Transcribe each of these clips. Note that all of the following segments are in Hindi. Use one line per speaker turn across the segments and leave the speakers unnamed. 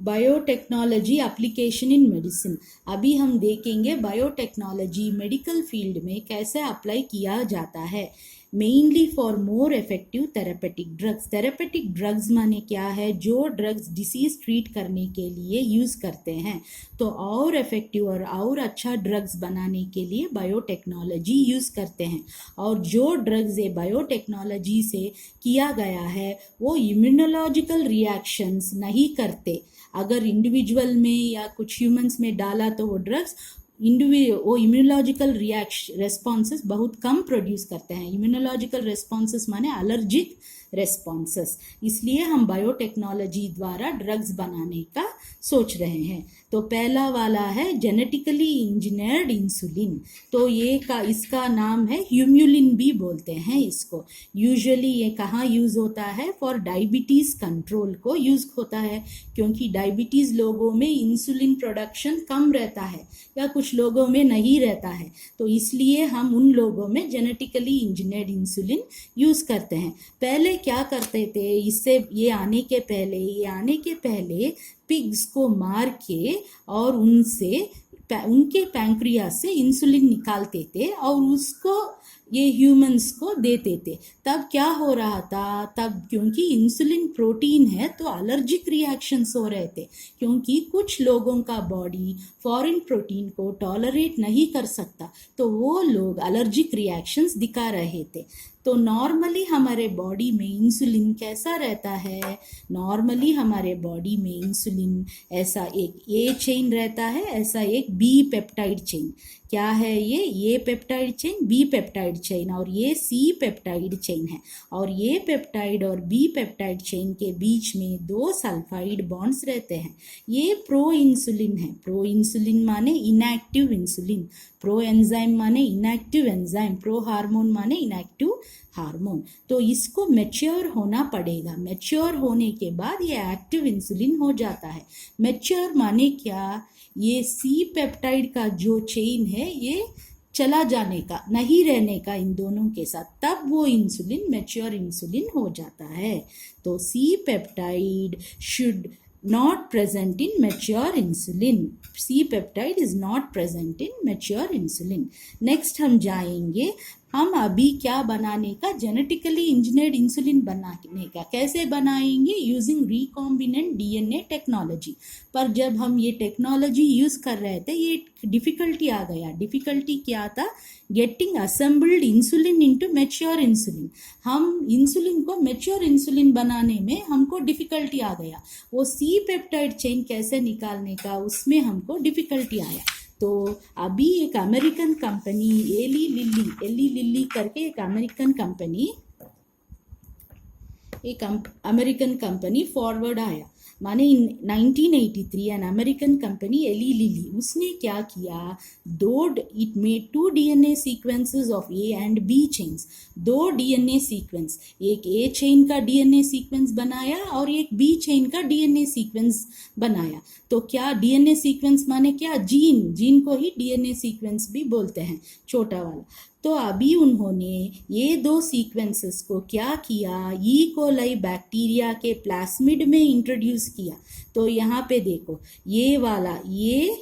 Biotechnology application in medicine. अभी हम देखेंगे बायोटेक्नोलॉजी मेडिकल फील्ड में कैसे अप्लाई किया जाता है। Mainly for more effective therapeutic drugs. Therapeutic drugs माने क्या है? जो ड्रग्स डिसीज ट्रीट करने के लिए यूज़ करते हैं, तो और इफेक्टिव और अच्छा ड्रग्स बनाने के लिए बायोटेक्नोलॉजी यूज़ करते हैं। और जो ड्रग्स ये बायोटेक्नोलॉजी से किया गया है वो इम्यूनोलॉजिकल रिएक्शंस नहीं करते। अगर इंडिविजुअल में या कुछ ह्यूमंस में डाला तो वो ड्रग्स वो इम्यूनोलॉजिकल रेस्पॉन्सेस बहुत कम प्रोड्यूस करते हैं। इम्यूनोलॉजिकल रेस्पॉन्सेस माने एलर्जिक रेस्पॉन्सेस। इसलिए हम बायोटेक्नोलॉजी द्वारा ड्रग्स बनाने का सोच रहे हैं। तो पहला वाला है जेनेटिकली इंजीनियर्ड इंसुलिन। तो इसका नाम है ह्यूम्युलिन भी बोलते हैं इसको। यूजुअली ये कहाँ यूज़ होता है? फॉर डायबिटीज़ कंट्रोल को यूज़ होता है, क्योंकि डायबिटीज़ लोगों में इंसुलिन प्रोडक्शन कम रहता है या कुछ लोगों में नहीं रहता है, तो इसलिए हम उन लोगों में जेनेटिकली इंजीनियर्ड इंसुलिन यूज़ करते हैं। पहले क्या करते थे? ये आने के पहले पिग्स को मार के और उनके पैंक्रियास से इंसुलिन निकालते थे और उसको ये ह्यूमंस को देते थे। तब क्या हो रहा था? तब क्योंकि इंसुलिन प्रोटीन है तो एलर्जिक रिएक्शंस हो रहे थे, क्योंकि कुछ लोगों का बॉडी फॉरेन प्रोटीन को टॉलरेट नहीं कर सकता, तो वो लोग एलर्जिक रिएक्शंस दिखा रहे थे। तो नॉर्मली हमारे बॉडी में इंसुलिन कैसा रहता है? नॉर्मली हमारे बॉडी में इंसुलिन ऐसा एक ए चेन रहता है, ऐसा एक बी पेप्टाइड चेन। क्या है ये? A peptide chain, B peptide chain और ये सी पेप्टाइड चेन है। और ये पेप्टाइड और बी पेप्टाइड चेन के बीच में 2 सल्फाइड बॉन्ड्स रहते हैं। ये प्रो इंसुलिन है। प्रो इंसुलिन माने इनएक्टिव इंसुलिन, प्रो एंजाइम माने इनएक्टिव एंजाइम, प्रो हार्मोन माने इनएक्टिव हार्मोन। तो इसको मैच्योर होना पड़ेगा। मैच्योर होने के बाद ये एक्टिव इंसुलिन हो जाता है। मैच्योर माने क्या? ये सी पेप्टाइड का जो चेन है ये चला जाने का, नहीं रहने का इन दोनों के साथ, तब वो इंसुलिन मैच्योर इंसुलिन हो जाता है। तो C peptide should not present in mature insulin. C peptide is not present in mature insulin. Next हम जाएंगे, हम अभी क्या बनाने का? जेनेटिकली इंजीनियर्ड इंसुलिन बनाने का। कैसे बनाएंगे? Using recombinant DNA technology. पर जब हम ये टेक्नोलॉजी यूज़ कर रहे थे ये डिफ़िकल्टी आ गया। डिफ़िकल्टी क्या था? Getting assembled insulin into mature insulin. हम इंसुलिन को मैच्योर इंसुलिन बनाने में हमको डिफ़िकल्टी आ गया। वो सी पेप्टाइड चेन कैसे निकालने का, उसमें हमको डिफ़िकल्टी आया। तो अभी एक अमेरिकन कंपनी एली लिल्ली करके एक अमेरिकन कंपनी फॉरवर्ड आया। माने in 1983 an American company Eli Lilly, उसने क्या किया? It made 2 DNA sequences of A and B chains. 2 DNA sequence, एक ए चेन का DNA सीक्वेंस बनाया और एक बी चेन का DNA सीक्वेंस बनाया। तो क्या DNA सीक्वेंस माने क्या? जीन को ही DNA सीक्वेंस भी बोलते हैं, छोटा वाला। तो अभी उन्होंने ये 2 सीक्वेंसेस को क्या किया? ई कोलाई बैक्टीरिया के प्लास्मिड में इंट्रोड्यूस किया। तो यहाँ पे देखो, ये वाला ये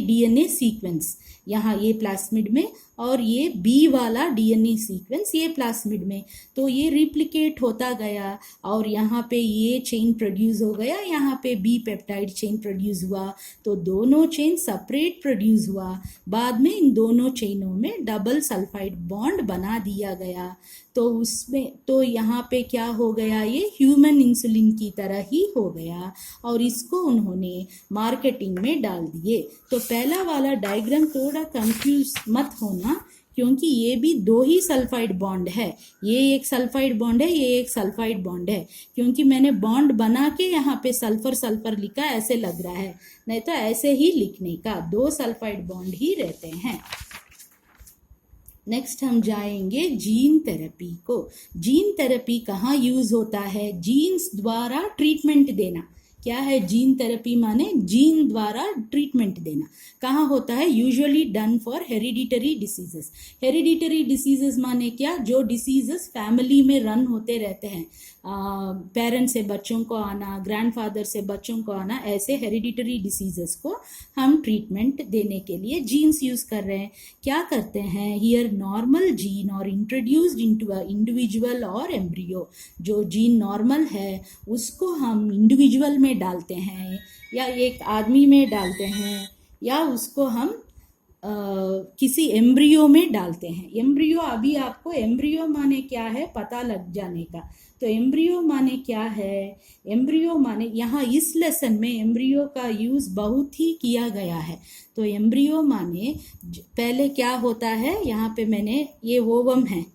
DNA सीक्वेंस यहाँ ये प्लास्मिड में और ये बी वाला DNA सीक्वेंस ये प्लास्मिड में। तो ये रिप्लिकेट होता गया और यहाँ पे ये चेन प्रोड्यूस हो गया, यहाँ पे बी पेप्टाइड चेन प्रोड्यूस हुआ। तो दोनों चेन सेपरेट प्रोड्यूस हुआ। बाद में इन दोनों चेनों में डबल सल्फाइड बॉन्ड बना दिया गया। तो यहाँ पे क्या हो गया? ये ह्यूमन इंसुलिन की तरह ही हो गया और इसको उन्होंने मार्केटिंग में डाल दिए। तो पहला वाला डायग्राम थोड़ा कंफ्यूज मत होना, क्योंकि ये भी 2 ही सल्फाइड बॉन्ड है। ये एक सल्फाइड बॉन्ड है, ये एक सल्फाइड बॉन्ड है। क्योंकि मैंने बॉन्ड बना के यहाँ पे सल्फर लिखा, ऐसे लग रहा है, नहीं तो ऐसे ही लिखने का। 2 सल्फाइड बॉन्ड ही रहते हैं। नेक्स्ट हम जाएंगे जीन थेरेपी को। जीन थेरेपी कहाँ यूज़ होता है? जीन्स द्वारा ट्रीटमेंट देना। क्या है जीन थेरेपी? माने जीन द्वारा ट्रीटमेंट देना। कहाँ होता है? Usually done for hereditary diseases. Hereditary diseases माने क्या? जो डिसीजेस फैमिली में रन होते रहते हैं। पेरेंट्स से बच्चों को आना, ग्रैंडफादर से बच्चों को आना, ऐसे हेरिडिटरी डिसीजेस को हम ट्रीटमेंट देने के लिए जीन्स यूज कर रहे हैं। क्या करते हैं, हियर नॉर्मल जीन और इंट्रोड्यूस्ड इनटू अ इंडिविजुअल और एम्ब्रियो, जो जीन नॉर्मल है उसको हम इंडिविजुअल में डालते हैं या एक आदमी में डालते हैं या उसको हम किसी एम्ब्रियो में डालते हैं। एम्ब्रियो, अभी आपको एम्ब्रियो माने क्या है पता लग जाने का। तो एम्ब्रियो माने क्या है, एम्ब्रियो माने यहाँ इस लेसन में एम्ब्रियो का यूज बहुत ही किया गया है। तो एम्ब्रियो माने पहले क्या होता है, यहाँ पे मैंने ये ओवम है,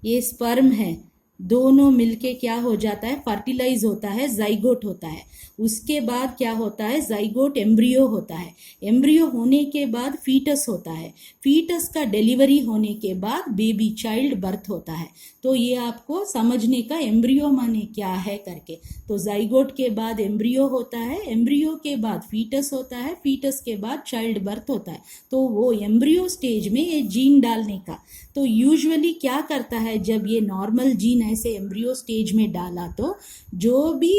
ये स्पर्म है, दोनों मिलके क्या हो जाता है, फर्टिलाइज होता है, जाइगोट होता है। उसके बाद क्या होता है, जाइगोट एम्ब्रियो होता है। एम्ब्रियो होने के बाद फीटस होता है। फीटस का डिलीवरी होने के बाद बेबी चाइल्ड बर्थ होता है। तो ये आपको समझने का एम्ब्रियो माने क्या है करके। तो जाइगोट के बाद एम्ब्रियो होता है, एम्ब्रियो के बाद फीटस होता है, फीटस के बाद चाइल्ड बर्थ होता है। तो वो एम्ब्रियो स्टेज में ये जीन डालने का, तो यूजुअली क्या करता है, जब ये नॉर्मल जीन ऐसे एम्ब्रियो स्टेज में डाला तो जो भी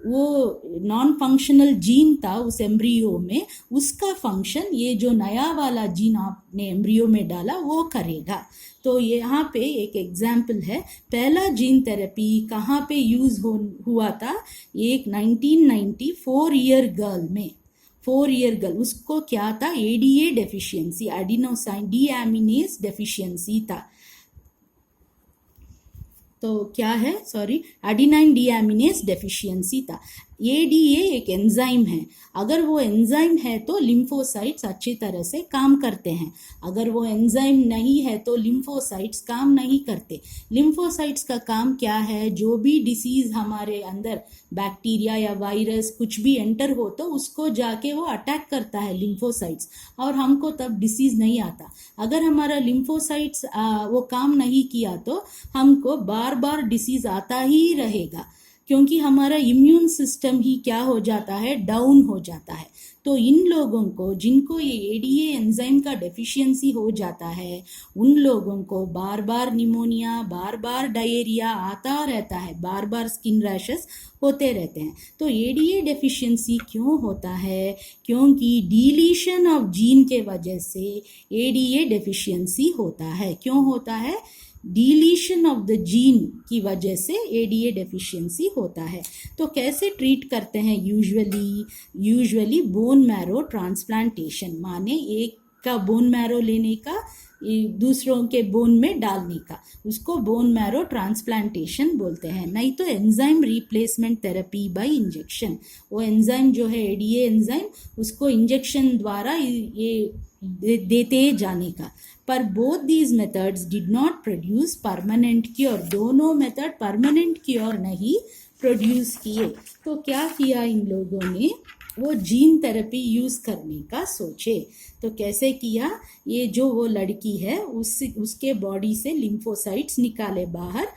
वो नॉन फंक्शनल जीन था उस एम्ब्रियो में, उसका फंक्शन ये जो नया वाला जीन आपने एम्ब्रियो में डाला वो करेगा। तो यहाँ पे एक एग्जाम्पल है, पहला जीन थेरेपी कहाँ पे यूज हुआ था, एक 1994 ईयर गर्ल में, 4 ईयर गर्ल, उसको क्या था, ADA deficiency, adenosine deaminase deficiency था। तो क्या है, सॉरी, एडिनाइन डीएमिनेज डेफिशिएंसी था। एडीए एक एंजाइम है, अगर वो एंजाइम है तो लिम्फोसाइट्स अच्छी तरह से काम करते हैं, अगर वो एंजाइम नहीं है तो लिम्फोसाइट्स काम नहीं करते। लिम्फोसाइट्स का काम क्या है, जो भी डिसीज हमारे अंदर बैक्टीरिया या वायरस कुछ भी एंटर हो तो उसको जाके वो अटैक करता है लिम्फोसाइट्स, और हमको तब डिसीज नहीं आता। अगर हमारा लिम्फोसाइट्स वो काम नहीं किया तो हमको बार बार डिसीज आता ही रहेगा, क्योंकि हमारा इम्यून सिस्टम ही क्या हो जाता है, डाउन हो जाता है। तो इन लोगों को जिनको ये एडीए एंजाइम का डेफिशिएंसी हो जाता है, उन लोगों को बार बार निमोनिया, बार बार डायरिया आता रहता है, बार बार स्किन रैशेस होते रहते हैं। तो एडीए डेफिशिएंसी क्यों होता है, क्योंकि डिलीशन ऑफ जीन के वजह से एडीए डेफिशिएंसी होता है। क्यों होता है, डिलीशन ऑफ द जीन की वजह से एडीए डेफिशिएंसी होता है। तो कैसे ट्रीट करते हैं, यूजुअली बोन मैरो ट्रांसप्लांटेशन, माने एक का बोन मैरो लेने का दूसरों के बोन में डालने का, उसको बोन मैरो ट्रांसप्लांटेशन बोलते हैं। नहीं तो enzyme replacement therapy bye injection, वो एंजाइम जो है एडीए एंजाइम, उसको इंजेक्शन द्वारा ये देते जाने का। पर both these methods did not produce permanent cure, दोनों मेथड परमानेंट क्योर नहीं प्रोड्यूस किए। तो क्या किया इन लोगों ने, वो जीन थेरेपी यूज करने का सोचे। तो कैसे किया, ये जो वो लड़की है उसके बॉडी से लिम्फोसाइट्स निकाले बाहर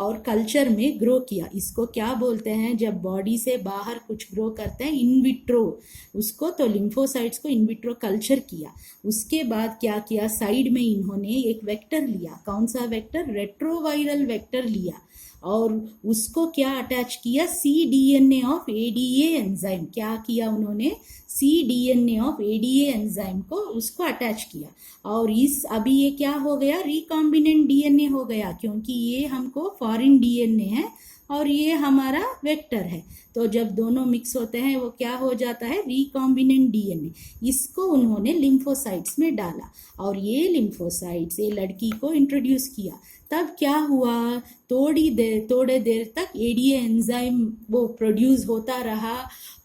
और कल्चर में ग्रो किया। इसको क्या बोलते हैं, जब बॉडी से बाहर कुछ ग्रो करते हैं, इन विट्रो उसको, तो लिम्फोसाइट्स को इन विट्रो कल्चर किया। उसके बाद क्या किया, साइड में इन्होंने एक वेक्टर लिया, कौन सा वेक्टर, रेट्रोवायरल वेक्टर लिया, और उसको क्या अटैच किया, cDNA ऑफ एडीए एंजाइम, क्या किया उन्होंने, cDNA ऑफ एडीए एंजाइम को उसको अटैच किया। और इस अभी ये क्या हो गया, रिकॉम्बिनेंट डीएनए हो गया, क्योंकि ये हमको फॉरेन डीएनए है और ये हमारा वेक्टर है। तो जब दोनों मिक्स होते हैं वो क्या हो जाता है, रिकॉम्बिनेंट डीएनए। इसको उन्होंने लिम्फोसाइट्स में डाला और ये लिम्फोसाइट्स ये लड़की को इंट्रोड्यूस किया। तब क्या हुआ, थोड़े देर तक एडीए एंजाइम वो प्रोड्यूस होता रहा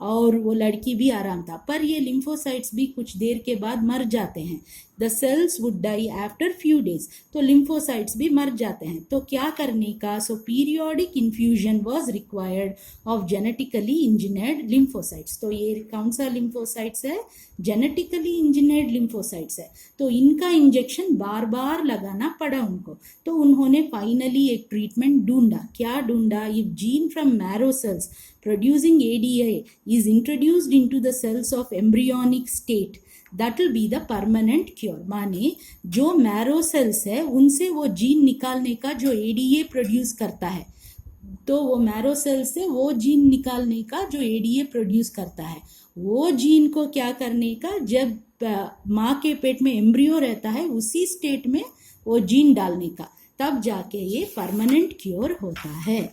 और वो लड़की भी आराम था। पर ये लिम्फोसाइट्स भी कुछ देर के बाद मर जाते हैं, the cells would die after few days, तो लिम्फोसाइट्स भी मर जाते हैं। तो क्या करने का, so periodic infusion was required of genetically engineered lymphocytes. तो ये कौन सा लिम्फोसाइट्स है, जेनेटिकली इंजीनियर्ड लिम्फोसाइट्स है। तो इनका इंजेक्शन बार बार लगाना पड़ा उनको। तो उन्होंने फाइनली एक ट्रीटमेंट ढूंढा। क्या ढूंढा, if gene from marrow cells producing ADA is introduced into the cells of embryonic state, that will be the permanent cure। माने जो मैरो सेल्स है उनसे वो जीन निकालने का जो ADA प्रोड्यूस करता है, तो वो मैरो सेल से वो जीन निकालने का जो एडीए प्रोड्यूस करता है, वो जीन को क्या करने का, जब माँ के पेट में एम्ब्रियो रहता है उसी स्टेट में वो जीन डालने का, तब जाके ये परमानेंट क्योर होता है।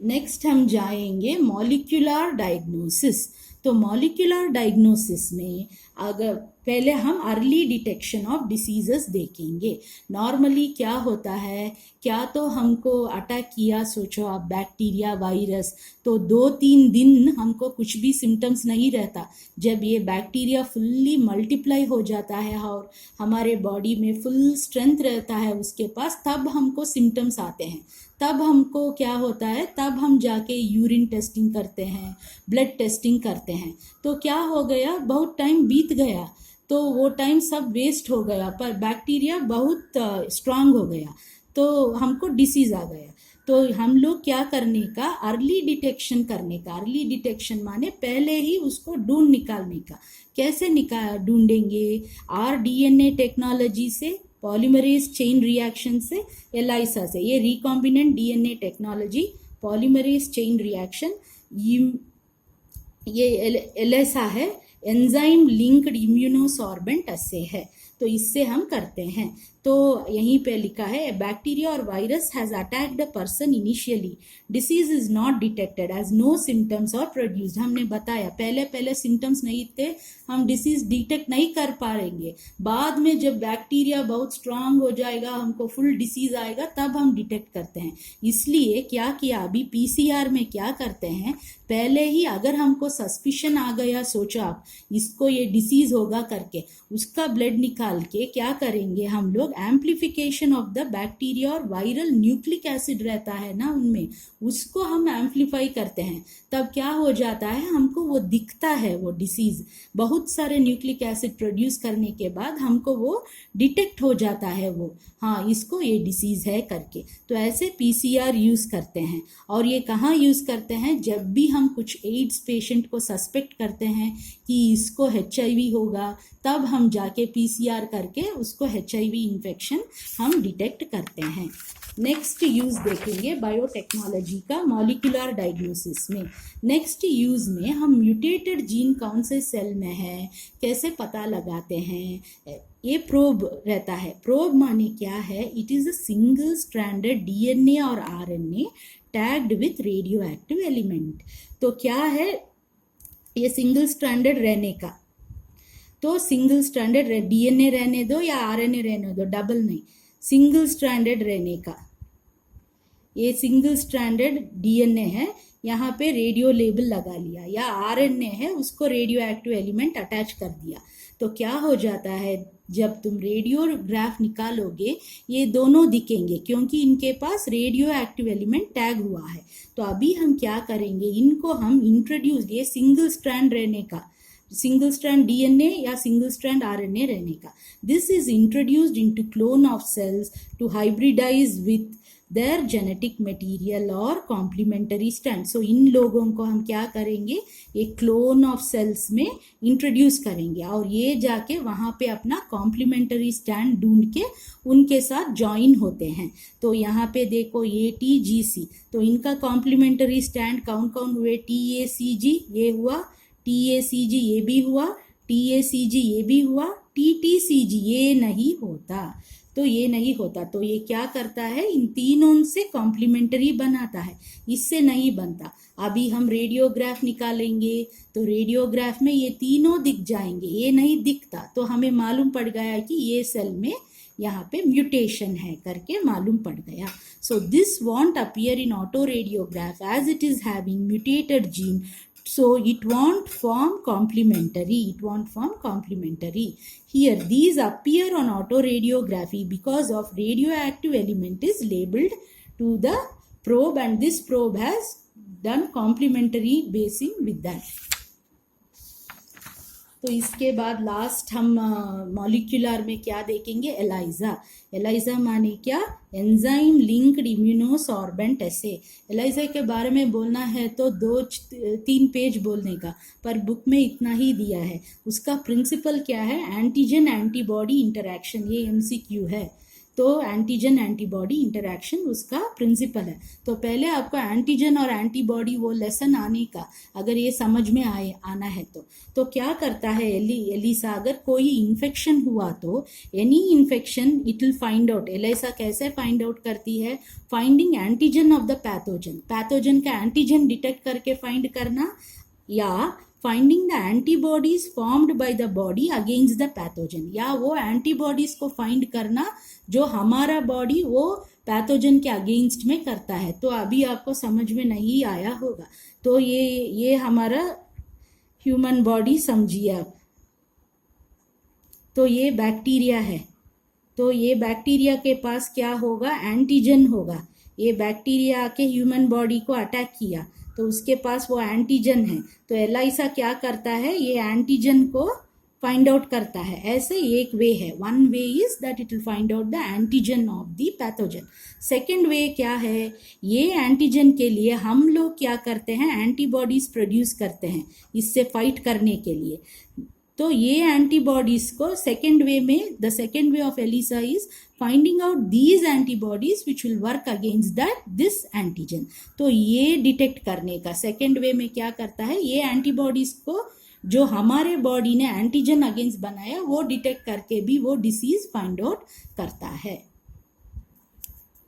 नेक्स्ट हम जाएंगे मॉलिक्यूलर डायग्नोसिस। तो मॉलिक्यूलर डायग्नोसिस में अगर पहले हम अर्ली डिटेक्शन ऑफ डिसीजेस देखेंगे। नॉर्मली क्या होता है, क्या तो हमको अटैक किया, सोचो आप बैक्टीरिया वायरस, तो 2-3 दिन हमको कुछ भी सिम्टम्स नहीं रहता। जब ये बैक्टीरिया फुल्ली मल्टीप्लाई हो जाता है और हमारे बॉडी में फुल स्ट्रेंथ रहता है उसके पास, तब हमको सिम्टम्स आते हैं। तब हमको क्या होता है, तब हम जाके यूरिन टेस्टिंग करते हैं, ब्लड टेस्टिंग करते हैं। तो क्या हो गया, बहुत टाइम बीत गया, तो वो टाइम सब वेस्ट हो गया, पर बैक्टीरिया बहुत स्ट्रांग हो गया, तो हमको डिसीज आ गया। तो हम लोग क्या करने का, अर्ली डिटेक्शन करने का। अर्ली डिटेक्शन माने पहले ही उसको ढूंढ निकालने का। कैसे ढूंढेंगे, आरडीएनए टेक्नोलॉजी से, पॉलीमरेज चेन रिएक्शन से, एलाइसा से। ये recombinant DNA technology, polymerase chain reaction, ये एलाइसा है, एंजाइम लिंक्ड इम्यूनोसॉर्बेंट अस्से है, तो इससे हम करते हैं। तो यहीं पे लिखा है, बैक्टीरिया और virus has attacked a person initially, disease is not detected as no symptoms are produced. हमने बताया पहले सिम्टम्स नहीं थे, हम डिसीज डिटेक्ट नहीं कर पाएंगे। बाद में जब बैक्टीरिया बहुत स्ट्रांग हो जाएगा, हमको फुल डिसीज आएगा, तब हम डिटेक्ट करते हैं। इसलिए क्या किया, अभी पीसीआर में क्या करते हैं, पहले ही अगर हमको सस्पिशन आ गया, सोचो आप इसको ये डिसीज होगा करके, उसका ब्लड निकाल के क्या करेंगे हम लोग, एम्प्लीफिकेशन ऑफ द बैक्टीरिया और वायरल न्यूक्लिक एसिड रहता है ना उनमें, उसको हम एम्प्लीफाई करते हैं। तब क्या हो जाता है, हमको वो दिखता है वो डिसीज, बहुत सारे न्यूक्लिक एसिड प्रोड्यूस करने के बाद हमको वो डिटेक्ट हो जाता है वो, हाँ इसको ये डिसीज है करके। तो ऐसे पीसीआर यूज करते हैं। और ये कहाँ यूज करते हैं, जब भी हम कुछ एड्स पेशेंट को सस्पेक्ट करते हैं कि इसको HIV होगा, तब हम जाके पीसीआर करके उसको HIV इन्फेक्शन हम डिटेक्ट करते हैं। नेक्स्ट यूज देखेंगे बायोटेक्नोलॉजी का मॉलिक्यूलर डायग्नोसिस में। नेक्स्ट यूज में हम म्यूटेटेड जीन कौन से सेल में है कैसे पता लगाते हैं। ये प्रोब रहता है। प्रोब माने क्या है, it is a single stranded DNA और RNA tagged with radioactive element. तो क्या है ये सिंगल स्ट्रैंडेड रहने का, तो सिंगल स्ट्रैंडेड डीएनए रहने दो या आरएनए रहने दो, डबल नहीं, सिंगल स्ट्रैंडेड रहने का। ये सिंगल स्ट्रैंडेड डीएनए है, यहाँ पे रेडियो लेबल लगा लिया, या आरएनए है उसको रेडियो एक्टिव एलिमेंट अटैच कर दिया। तो क्या हो जाता है, जब तुम रेडियोग्राफ निकालोगे ये दोनों दिखेंगे, क्योंकि इनके पास रेडियो एक्टिव एलिमेंट टैग हुआ है। तो अभी हम क्या करेंगे, इनको हम इंट्रोड्यूस, ये सिंगल स्ट्रैंड रहने का, सिंगल स्ट्रैंड डीएनए या सिंगल स्ट्रैंड आरएनए रहने का, this is introduced into clone of cells to hybridize with their genetic material और कॉम्प्लीमेंटरी स्ट्रैंड। सो इन लोगों को हम क्या करेंगे, ये क्लोन ऑफ सेल्स में इंट्रोड्यूस करेंगे और ये जाके वहां पे अपना कॉम्प्लीमेंटरी स्टैंड ढूंढ के उनके साथ ज्वाइन होते हैं। तो यहाँ पे देखो ATGC, तो इनका कॉम्प्लीमेंटरी स्टैंड कौन कौन हुए, TACG ये हुआ, TACG ये भी हुआ, TACG ये भी हुआ, TTCG ये नहीं होता, तो ये नहीं होता। तो ये क्या करता है, इन तीनों से कॉम्प्लीमेंटरी बनाता है, इससे नहीं बनता। अभी हम रेडियोग्राफ निकालेंगे तो रेडियोग्राफ में ये तीनों दिख जाएंगे, ये नहीं दिखता, तो हमें मालूम पड़ गया कि ये सेल में यहाँ पे म्यूटेशन है करके मालूम पड़ गया। So this won't appear in autoradiograph as it is having mutated gene, so it won't form complementary, it won't form complementary. Here these appear on autoradiography because of radioactive element is labeled to the probe and this probe has done complementary basing with that. तो इसके बाद लास्ट हम मॉलिक्यूलर में क्या देखेंगे, एलाइजा। एलाइजा माने क्या, एंजाइम लिंक्ड इम्यूनोसॉर्बेंट एसे। एलाइजा के बारे में बोलना है तो 2-3 पेज बोलने का, पर बुक में इतना ही दिया है। उसका प्रिंसिपल क्या है, एंटीजन एंटीबॉडी इंटरैक्शन, ये MCQ है। तो एंटीजन एंटीबॉडी इंटरैक्शन उसका प्रिंसिपल है। तो पहले आपको एंटीजन और एंटीबॉडी वो लेसन आने का, अगर ये समझ में आना है तो क्या करता है एलिसा, अगर कोई इन्फेक्शन हुआ तो any infection it will find out, ELISA कैसे फाइंड आउट करती है, finding antigen of the pathogen, pathogen का एंटीजन डिटेक्ट करके फाइंड करना, या finding the antibodies formed by the body against the pathogen, या वो एंटीबॉडीज को फाइंड करना जो हमारा बॉडी वो पैथोजन के अगेंस्ट में करता है। तो अभी आपको समझ में नहीं आया होगा। तो ये हमारा ह्यूमन बॉडी समझिए आप। तो ये बैक्टीरिया है, तो ये बैक्टीरिया के पास क्या होगा, एंटीजन होगा। ये बैक्टीरिया आके ह्यूमन बॉडी को अटैक किया तो उसके पास वो एंटीजन है। तो एलिसा क्या करता है, ये एंटीजन को फाइंड आउट करता है। ऐसे एक वे है, one way is that it will find out the antigen of the pathogen. Second way क्या है, ये एंटीजन के लिए हम लोग क्या करते हैं, एंटीबॉडीज प्रोड्यूस करते हैं इससे फाइट करने के लिए। तो ये एंटीबॉडीज को सेकेंड वे में, the second way of ELISA is finding out these antibodies which will work against that this antigen. तो ये डिटेक्ट करने का सेकेंड वे में क्या करता है, ये एंटीबॉडीज को जो हमारे बॉडी ने एंटीजन अगेंस्ट बनाया वो डिटेक्ट करके भी वो डिसीज फाइंड आउट करता है।